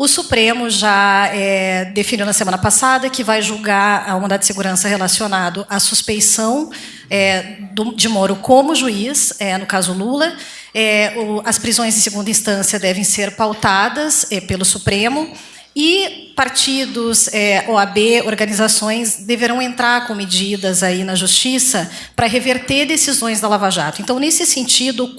O Supremo já definiu na semana passada que vai julgar o mandado de segurança relacionado à suspeição de Moro como juiz, no caso Lula. As prisões em segunda instância devem ser pautadas pelo Supremo e partidos, OAB, organizações deverão entrar com medidas aí na Justiça para reverter decisões da Lava Jato. Então, nesse sentido,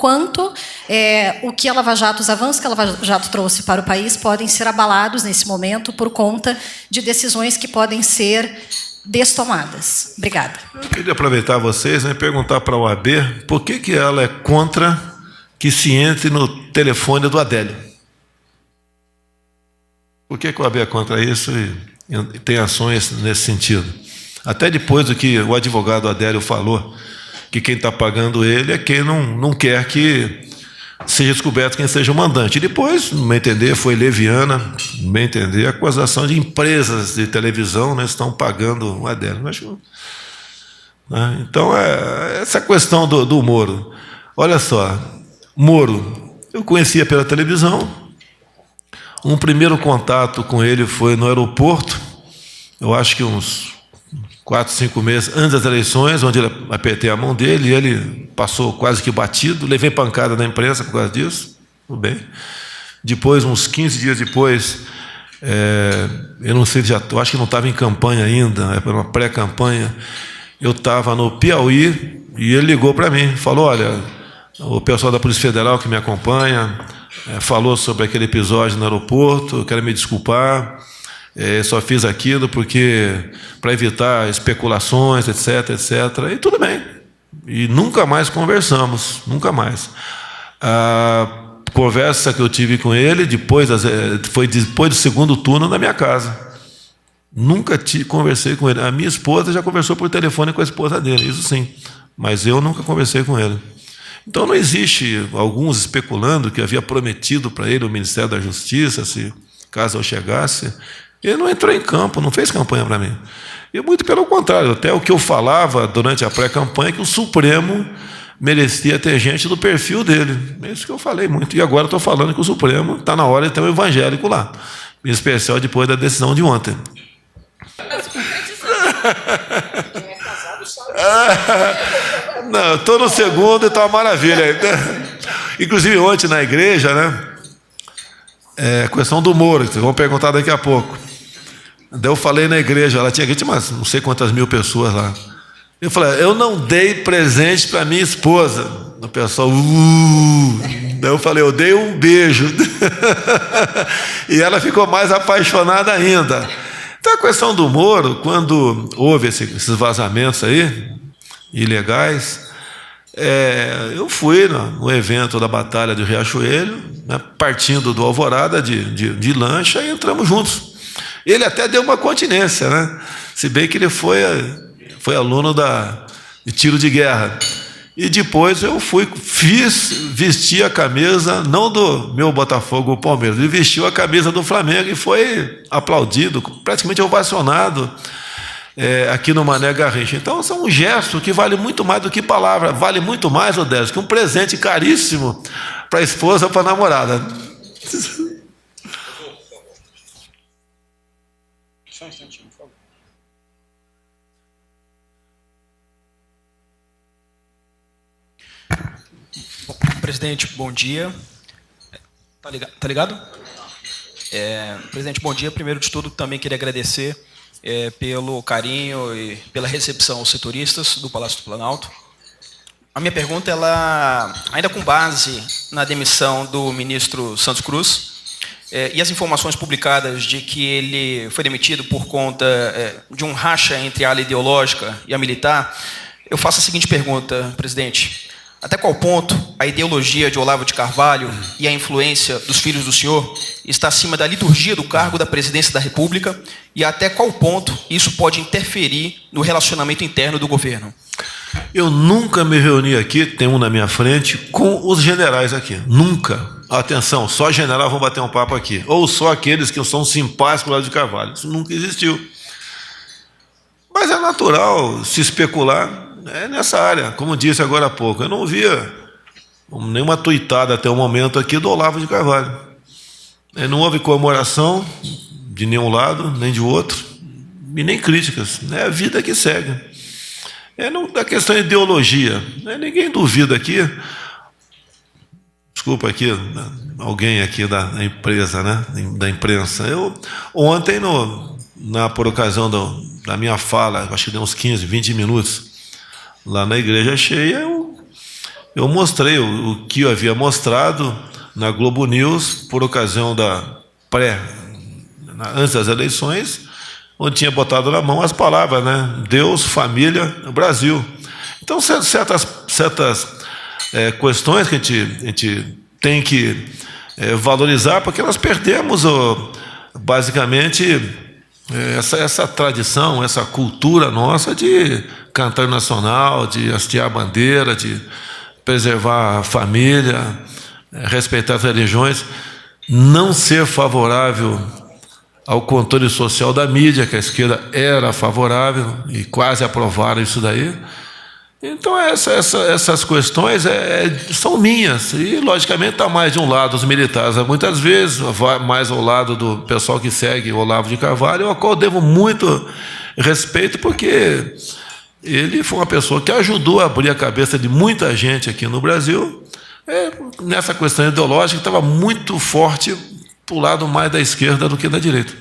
o que a Lava Jato, os avanços que a Lava Jato trouxe para o país podem ser abalados nesse momento por conta de decisões que podem ser destomadas. Obrigada. Eu queria aproveitar vocês e perguntar para a OAB por que ela é contra que se entre no telefone do Adélio. Por que o OAB é contra isso e tem ações nesse sentido? Até depois do que o advogado Adélio falou, que quem está pagando ele é quem não quer que seja descoberto quem seja o mandante. E depois, no meu entender, foi leviana, no meu entender, a acusação de empresas de televisão, né, estão pagando o Adélio. Então, essa questão do Moro. Olha só, Moro, eu conhecia pela televisão. Um primeiro contato com ele foi no aeroporto, eu acho que uns 4, 5 meses antes das eleições, onde eu apertei a mão dele e ele passou quase que batido, levei pancada da imprensa por causa disso, tudo bem. Depois, uns 15 dias depois, eu não sei, eu acho que não estava em campanha ainda, era uma pré-campanha, eu estava no Piauí e ele ligou para mim, falou, olha, o pessoal da Polícia Federal que me acompanha falou sobre aquele episódio no aeroporto, eu quero me desculpar, só fiz aquilo porque para evitar especulações, etc, etc, e tudo bem. E nunca mais conversamos, nunca mais. A conversa que eu tive com ele foi depois do segundo turno na minha casa. Nunca conversei com ele. A minha esposa já conversou por telefone com a esposa dele, isso sim, mas eu nunca conversei com ele. Então, não existe alguns especulando que havia prometido para ele o Ministério da Justiça, se caso eu chegasse. Ele não entrou em campo, não fez campanha para mim. E muito pelo contrário, até o que eu falava durante a pré-campanha, que o Supremo merecia ter gente do perfil dele. É isso que eu falei muito. E agora estou falando que o Supremo está na hora de ter um evangélico lá, em especial depois da decisão de ontem. Não, estou no segundo e está uma maravilha. Inclusive ontem na igreja, né? Questão do Moro, que vão perguntar daqui a pouco. Daí eu falei na igreja, ela tinha mas não sei quantas mil pessoas lá. Eu falei, eu não dei presente para minha esposa. O pessoal, Daí eu falei, eu dei um beijo. E ela ficou mais apaixonada ainda. Então a questão do Moro, quando houve esses vazamentos aí, ilegais, eu fui no evento da Batalha do Riachuelo, né, partindo do Alvorada de lancha, e entramos juntos. Ele até deu uma continência, né? Se bem que ele foi aluno de tiro de guerra. E depois eu vesti a camisa, não do meu Botafogo ou Palmeiras, ele vestiu a camisa do Flamengo e foi aplaudido, praticamente ovacionado aqui no Mané Garrincha. Então, é um gesto que vale muito mais do que palavra, vale muito mais, Odésio, que um presente caríssimo para a esposa ou para a namorada. Só um instantinho, por favor. Presidente, bom dia. Tá ligado? Presidente, bom dia. Primeiro de tudo, também queria agradecer pelo carinho e pela recepção aos setoristas do Palácio do Planalto. A minha pergunta, ela, ainda com base na demissão do ministro Santos Cruz, e as informações publicadas de que ele foi demitido por conta de um racha entre a ala ideológica e a militar, eu faço a seguinte pergunta, presidente. Até qual ponto a ideologia de Olavo de Carvalho e a influência dos filhos do senhor está acima da liturgia do cargo da presidência da República e até qual ponto isso pode interferir no relacionamento interno do governo? Eu nunca me reuni aqui, tem um na minha frente, com os generais aqui. Nunca. Atenção, só general vão bater um papo aqui. Ou só aqueles que são simpáticos com o Olavo de Carvalho. Isso nunca existiu. Mas é natural se especular nessa área. Como disse agora há pouco, eu não via nenhuma tuitada até o momento aqui do Olavo de Carvalho. Não houve comemoração de nenhum lado, nem de outro, e nem críticas. É a vida que segue. Não da questão de ideologia. Ninguém duvida aqui. Desculpa aqui, alguém aqui da empresa, né? Da imprensa. Eu, ontem, por ocasião da minha fala, acho que deu uns 15, 20 minutos, lá na igreja cheia, eu mostrei o que eu havia mostrado na Globo News, por ocasião antes das eleições, onde tinha botado na mão as palavras, né? Deus, família, Brasil. Então, certas questões que a gente tem que valorizar, porque nós perdemos, basicamente, essa tradição, essa cultura nossa de cantar nacional, de hastear a bandeira, de preservar a família, respeitar as religiões, não ser favorável ao controle social da mídia, que a esquerda era favorável e quase aprovaram isso daí. Então, essas questões são minhas, e, logicamente, está mais de um lado os militares, muitas vezes, mais ao lado do pessoal que segue Olavo de Carvalho, ao qual eu devo muito respeito, porque ele foi uma pessoa que ajudou a abrir a cabeça de muita gente aqui no Brasil, nessa questão ideológica, que estava muito forte para o lado mais da esquerda do que da direita.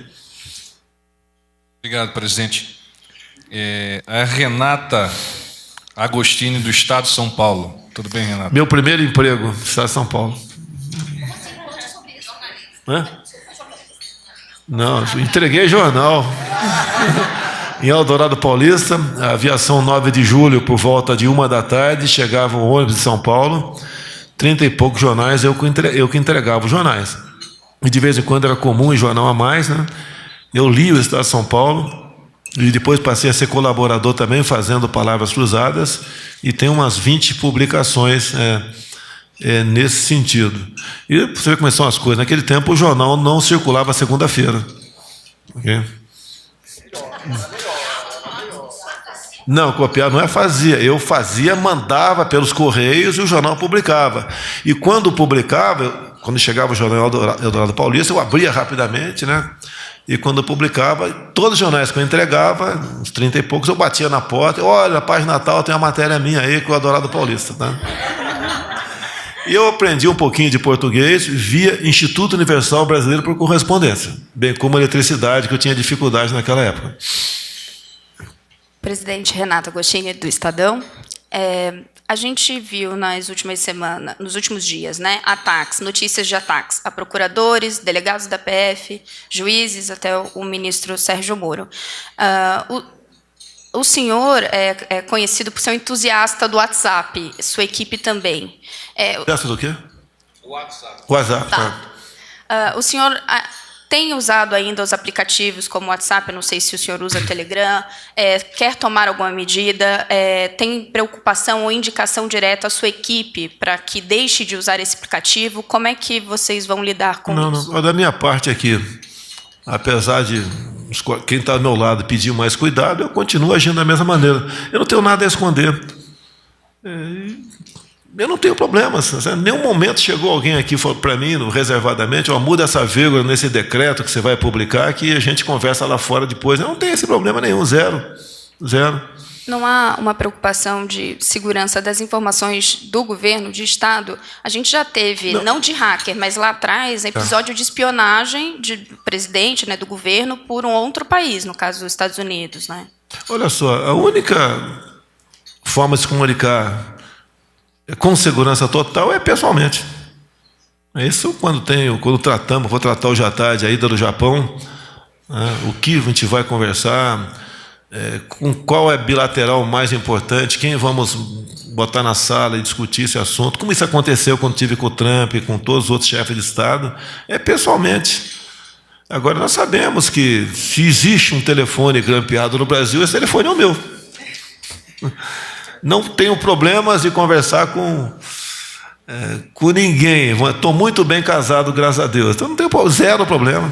Obrigado, presidente. A Renata Agostini, do Estado de São Paulo. Tudo bem, Renata? Meu primeiro emprego no Estado de São Paulo. Não, entreguei jornal. Em Eldorado Paulista, a aviação 9 de julho, por volta de 13h, chegava um ônibus de São Paulo, 30 e poucos jornais, eu que entregava os jornais. E de vez em quando era comum em jornal a mais, né? Eu li o Estado de São Paulo, e depois passei a ser colaborador também, fazendo Palavras Cruzadas, e tem umas 20 publicações nesse sentido. E você vê como são as coisas. Naquele tempo o jornal não circulava segunda-feira. Okay? Não, copiar não fazia. Eu fazia, mandava pelos correios e o jornal publicava. E quando publicava, quando chegava o jornal Eldorado Paulista, eu abria rapidamente, né? E quando eu publicava, todos os jornais que eu entregava, uns 30 e poucos, eu batia na porta, olha, a página tal tem uma matéria minha aí com o Eldorado Paulista. Tá? E eu aprendi um pouquinho de português via Instituto Universal Brasileiro por Correspondência, bem como eletricidade, que eu tinha dificuldade naquela época. Presidente Renato Agostini, do Estadão. A gente viu nas últimas semanas, nos últimos dias, né, ataques, notícias de ataques a procuradores, delegados da PF, juízes, até o ministro Sérgio Moro. O senhor é conhecido por ser um entusiasta do WhatsApp, sua equipe também. Entusiasta do quê? WhatsApp. Tá. O senhor tem usado ainda os aplicativos como o WhatsApp, eu não sei se o senhor usa o Telegram, quer tomar alguma medida, tem preocupação ou indicação direta à sua equipe para que deixe de usar esse aplicativo? Como é que vocês vão lidar com isso? Não, da minha parte aqui, apesar de quem está ao meu lado pedir mais cuidado, eu continuo agindo da mesma maneira. Eu não tenho nada a esconder. Eu não tenho problemas. Em nenhum momento chegou alguém aqui para mim, reservadamente, muda essa vírgula nesse decreto que você vai publicar, que a gente conversa lá fora depois. Eu não tenho esse problema nenhum, zero. Não há uma preocupação de segurança das informações do governo, de Estado? A gente já teve, não de hacker, mas lá atrás, episódio de espionagem do presidente, né, do governo, por um outro país, no caso dos Estados Unidos. Né? Olha só, a única forma de se comunicar com segurança total é pessoalmente. Isso quando tratamos, vou tratar hoje à tarde a ida do Japão, né, o que a gente vai conversar, com qual é bilateral mais importante, quem vamos botar na sala e discutir esse assunto, como isso aconteceu quando tive com o Trump, com todos os outros chefes de Estado, pessoalmente. Agora, nós sabemos que se existe um telefone grampeado no Brasil, esse telefone é o meu. Não tenho problemas de conversar com ninguém. Estou muito bem casado, graças a Deus. Então não tenho zero problema.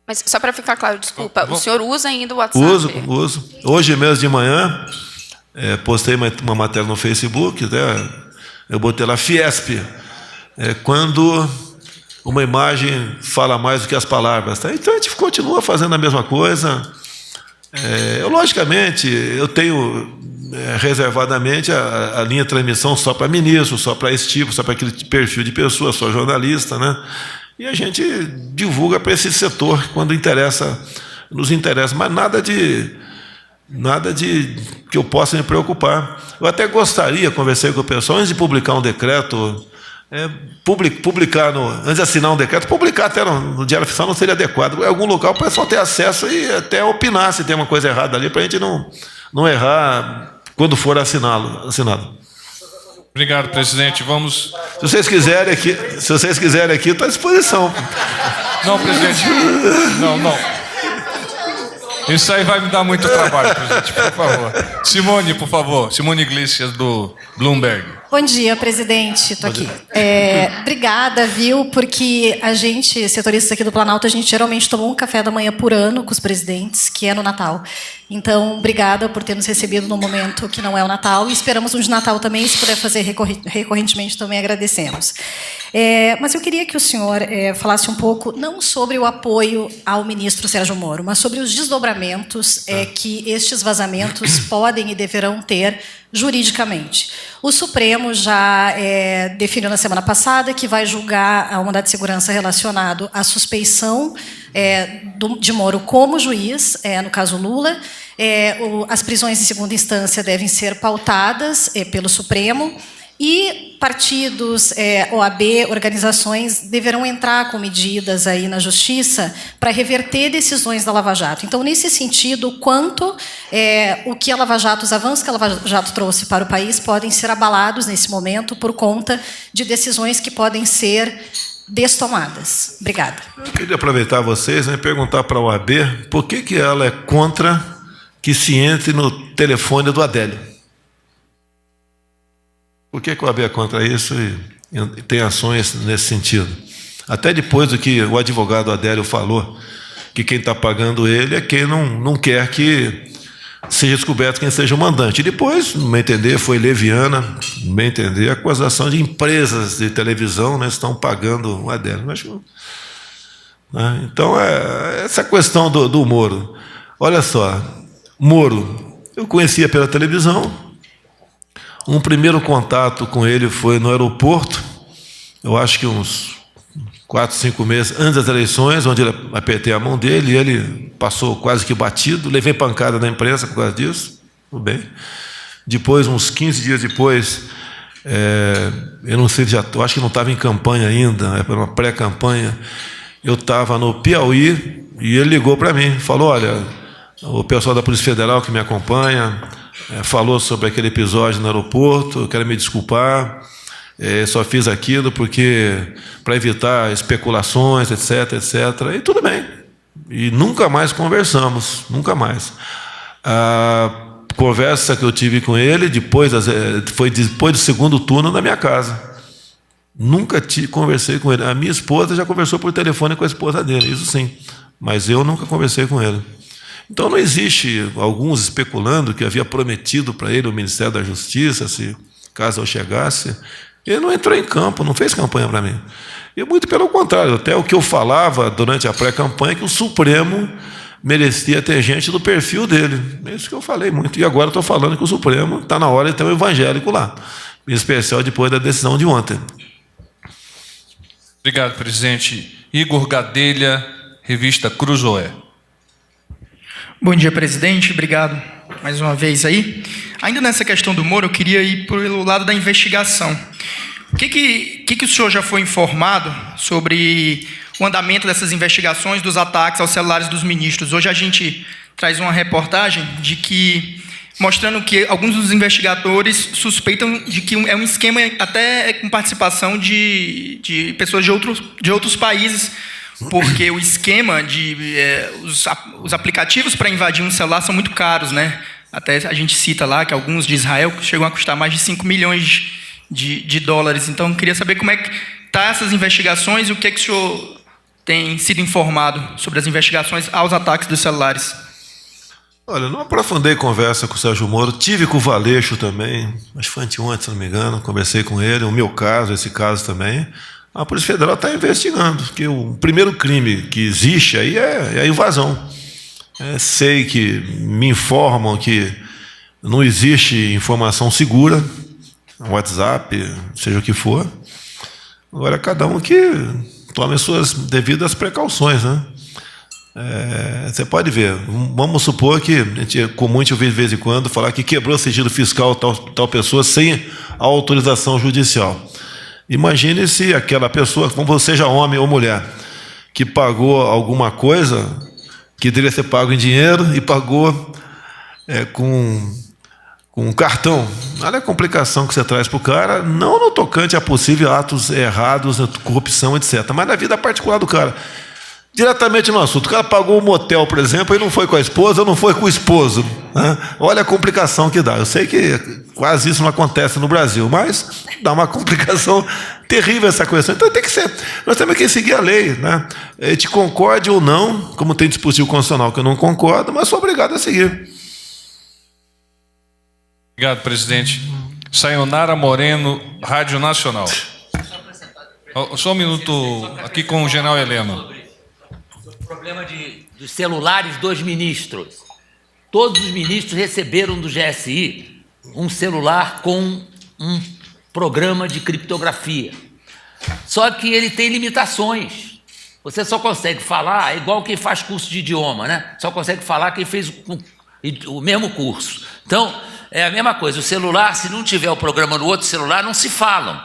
Mas só para ficar claro, desculpa, o senhor usa ainda o WhatsApp? Uso. Hoje mesmo de manhã, postei uma matéria no Facebook, eu botei lá Fiesp. Quando uma imagem fala mais do que as palavras. Tá? Então a gente continua fazendo a mesma coisa. Logicamente, eu tenho reservadamente a linha de transmissão só para ministro, só para esse tipo, só para aquele perfil de pessoa, sou jornalista, né? E a gente divulga para esse setor quando interessa, nos interessa, mas nada de que eu possa me preocupar. Eu até gostaria, conversei com o pessoal, antes de publicar um decreto, antes de assinar um decreto, publicar até no Diário Oficial não seria adequado. Em algum local o pessoal ter acesso e até opinar se tem uma coisa errada ali, para a gente não errar quando for assinado. Obrigado, presidente. Vamos. Se vocês quiserem aqui, estou à disposição. Não, presidente. Não. Isso aí vai me dar muito trabalho, presidente, por favor. Simone, por favor. Simone Iglesias, do Bloomberg. Bom dia, presidente. Estou aqui. Obrigada, viu? Porque a gente, setoristas aqui do Planalto, a gente geralmente toma um café da manhã por ano com os presidentes, que é no Natal. Então, obrigada por ter nos recebido no momento que não é o Natal. E esperamos um de Natal também, se puder fazer recorrentemente também agradecemos. Mas eu queria que o senhor falasse um pouco, não sobre o apoio ao ministro Sérgio Moro, mas sobre os desdobramentos que estes vazamentos podem e deverão ter juridicamente. O Supremo já definiu na semana passada que vai julgar a mandado de segurança relacionado à suspeição de Moro como juiz, no caso Lula. As prisões em segunda instância devem ser pautadas pelo Supremo e partidos, OAB, organizações deverão entrar com medidas aí na Justiça para reverter decisões da Lava Jato. Então, nesse sentido, o que a Lava Jato, os avanços que a Lava Jato trouxe para o país podem ser abalados nesse momento por conta de decisões que podem ser destomadas. Obrigada. Eu queria aproveitar vocês e perguntar para a OAB por que ela é contra que se entre no telefone do Adélio. Por que a OAB é contra isso e tem ações nesse sentido? Até depois do que o advogado Adélio falou, que quem está pagando ele é quem não quer que seja descoberto quem seja o mandante. E depois, no meu entender, foi leviana, no meu entender, a acusação de empresas de televisão, né, estão pagando o Adélio. Então, essa questão do Moro. Olha só, Moro, eu conhecia pela televisão. Um primeiro contato com ele foi no aeroporto, eu acho que uns 4, 5 meses antes das eleições, onde eu apertei a mão dele e ele passou quase que batido, levei pancada da imprensa por causa disso, tudo bem. Depois, uns 15 dias depois, eu não sei, eu acho que não estava em campanha ainda, era uma pré-campanha, eu estava no Piauí e ele ligou para mim, falou, olha, o pessoal da Polícia Federal que me acompanha falou sobre aquele episódio no aeroporto, eu quero me desculpar, só fiz aquilo porque para evitar especulações, etc, etc, e tudo bem. E nunca mais conversamos, nunca mais. A conversa que eu tive com ele foi depois do segundo turno na minha casa. Nunca conversei com ele. A minha esposa já conversou por telefone com a esposa dele, isso sim, mas eu nunca conversei com ele. Então não existe alguns especulando que havia prometido para ele o Ministério da Justiça, se caso eu chegasse. Ele não entrou em campo, não fez campanha para mim. E muito pelo contrário, até o que eu falava durante a pré-campanha é que o Supremo merecia ter gente do perfil dele. É isso que eu falei muito. E agora estou falando que o Supremo está na hora de ter um evangélico lá, em especial depois da decisão de ontem. Obrigado, presidente. Igor Gadelha, revista Cruzoé. Bom dia, presidente. Obrigado mais uma vez aí. Ainda nessa questão do Moro, eu queria ir pelo lado da investigação. O que o senhor já foi informado sobre o andamento dessas investigações dos ataques aos celulares dos ministros? Hoje a gente traz uma reportagem mostrando que alguns dos investigadores suspeitam de que é um esquema até com participação de pessoas de outros países, porque o esquema os aplicativos para invadir um celular são muito caros, né? Até a gente cita lá que alguns de Israel chegam a custar mais de 5 milhões de dólares. Então, eu queria saber como é que estão essas investigações e o que o senhor tem sido informado sobre as investigações aos ataques dos celulares. Olha, não aprofundei conversa com o Sérgio Moro, tive com o Valeixo também, acho que foi anteontem, se não me engano, conversei com ele, o meu caso, esse caso também. A Polícia Federal está investigando, porque o primeiro crime que existe aí é a invasão. Sei que me informam que não existe informação segura, WhatsApp, seja o que for. Agora, cada um que tome as suas devidas precauções, né? Você pode ver, vamos supor que a gente é comum de vez em quando falar que quebrou sigilo fiscal tal pessoa sem a autorização judicial. Imagine se aquela pessoa, como seja homem ou mulher, que pagou alguma coisa que deveria ser pago em dinheiro e pagou com cartão. Olha a complicação que você traz para o cara, não no tocante a possíveis atos errados, corrupção, etc., mas na vida particular do cara. Diretamente no assunto. O cara pagou um motel, por exemplo, e não foi com a esposa, ou não foi com o esposo. Né? Olha a complicação que dá. Eu sei que quase isso não acontece no Brasil, mas dá uma complicação terrível essa questão. Então tem que ser. Nós temos que seguir a lei. Né? A gente concorde ou não, como tem dispositivo constitucional que eu não concordo, mas sou obrigado a seguir. Obrigado, presidente. Sayonara Moreno, Rádio Nacional. Só um minuto aqui com o general Heleno. O problema dos celulares dos ministros. Todos os ministros receberam do GSI um celular com um programa de criptografia. Só que ele tem limitações. Você só consegue falar, é igual quem faz curso de idioma, né? Só consegue falar quem fez o mesmo curso. Então, é a mesma coisa. O celular, se não tiver o programa no outro celular, não se falam.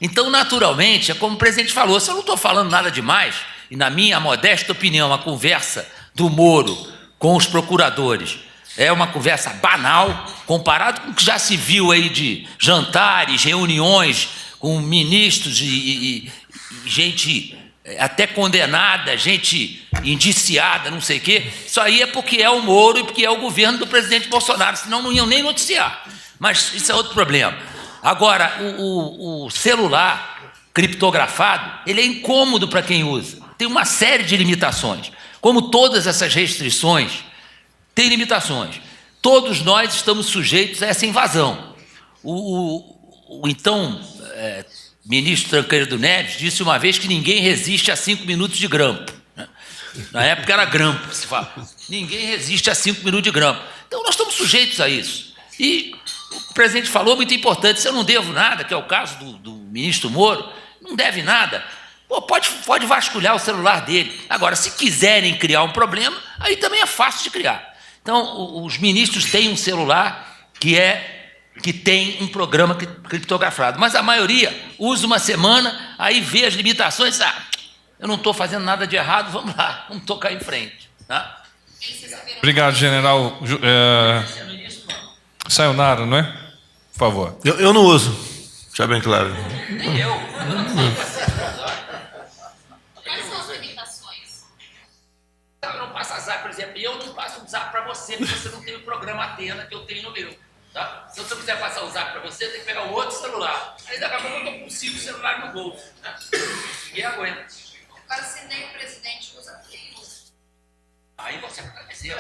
Então, naturalmente, é como o presidente falou, se eu não estou falando nada demais, e na minha modesta opinião, a conversa do Moro com os procuradores é uma conversa banal, comparado com o que já se viu aí de jantares, reuniões com ministros e gente até condenada, gente indiciada, não sei o quê. Isso aí é porque é o Moro e porque é o governo do presidente Bolsonaro, senão não iam nem noticiar. Mas isso é outro problema. Agora, o celular criptografado, ele é incômodo para quem usa. Tem uma série de limitações. Como todas essas restrições, tem limitações. Todos nós estamos sujeitos a essa invasão. O então ministro Tancredo Neves disse uma vez que ninguém resiste a 5 minutos de grampo. Na época era grampo, se fala. Ninguém resiste a 5 minutos de grampo. Então nós estamos sujeitos a isso. E o presidente falou, muito importante, se eu não devo nada, que é o caso do ministro Moro, não deve nada. Pô, pode vasculhar o celular dele. Agora, se quiserem criar um problema, aí também é fácil de criar. Então, os ministros têm um celular que tem um programa criptografado, mas a maioria usa uma semana, aí vê as limitações, eu não estou fazendo nada de errado, vamos lá, vamos tocar em frente. Tá? Obrigado, general. Sayonara, não é? Por favor. Eu não uso, deixa bem claro. Nem eu. Quais são as limitações? Eu não passo azar, por exemplo, e eu não passo um zap para você, porque você não tem o programa Atena que eu tenho no meu. Tá? Se eu quiser passar o zap para você, tem que pegar o outro celular. Aí daqui a pouco eu estou com 5 celulares no bolso. Né? Ninguém aguenta. Agora, se nem o presidente usa, quem usa? Aí você agradeceu.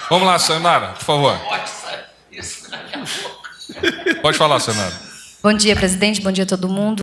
Vamos lá, Sayonara, por favor. Pode sair isso daqui a pouco. Pode falar, Sayonara. Bom dia, presidente. Bom dia a todo mundo.